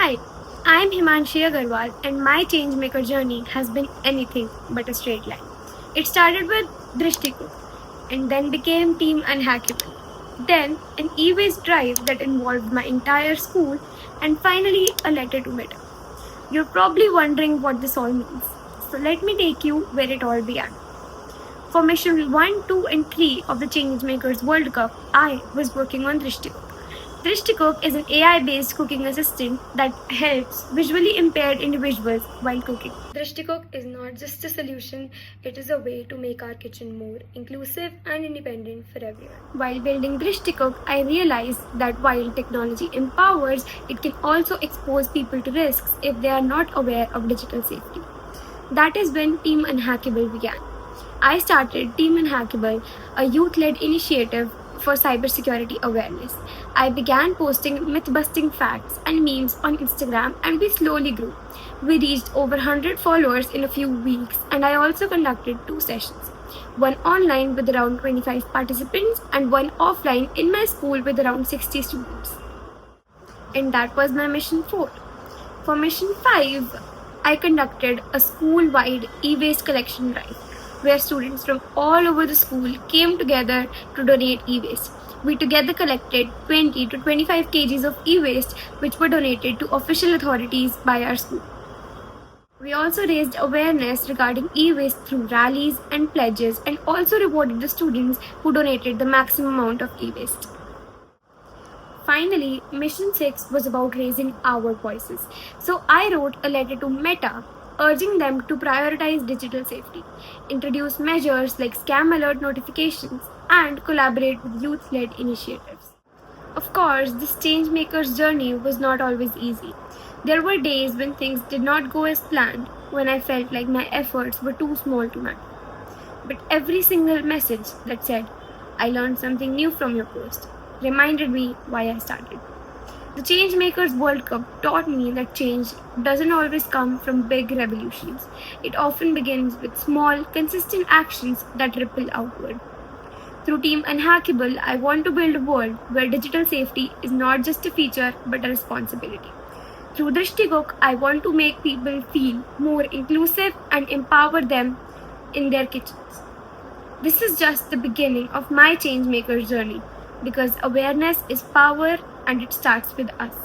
Hi, I'm Himanshi Agarwal, and my Changemaker journey has been anything but a straight line. It started with DrishtiCook and then became Team Unhackable. Then an e-waste drive that involved my entire school, and finally a letter to Meta. You're probably wondering what this all means. So let me take you where it all began. For mission 1, 2, and 3 of the Changemakers World Cup, I was working on DrishtiCook. DrishtiCook is an AI-based cooking assistant that helps visually impaired individuals while cooking. DrishtiCook is not just a solution, it is a way to make our kitchen more inclusive and independent for everyone. While building DrishtiCook, I realized that while technology empowers, it can also expose people to risks if they are not aware of digital safety. That is when Team Unhackable began. I started Team Unhackable, a youth-led initiative for cybersecurity awareness. I began posting myth-busting facts and memes on Instagram, and we slowly grew. We reached over 100 followers in a few weeks, and I also conducted 2 sessions. One online with around 25 participants and one offline in my school with around 60 students. And that was my mission 4. For mission 5, I conducted a school-wide e-waste collection drive where students from all over the school came together to donate e-waste. We together collected 20 to 25 kgs of e-waste which were donated to official authorities by our school. We also raised awareness regarding e-waste through rallies and pledges and also rewarded the students who donated the maximum amount of e-waste. Finally, Mission 6 was about raising our voices. So I wrote a letter to Meta urging them to prioritize digital safety, introduce measures like scam alert notifications, and collaborate with youth-led initiatives. Of course, this Changemaker's journey was not always easy. There were days when things did not go as planned, when I felt like my efforts were too small to matter. But every single message that said, "I learned something new from your post," reminded me why I started. The Changemakers World Cup taught me that change doesn't always come from big revolutions. It often begins with small, consistent actions that ripple outward. Through Team Unhackable, I want to build a world where digital safety is not just a feature but a responsibility. Through DrishtiCook, I want to make people feel more inclusive and empower them in their kitchens. This is just the beginning of my Changemaker journey because awareness is power and it starts with us.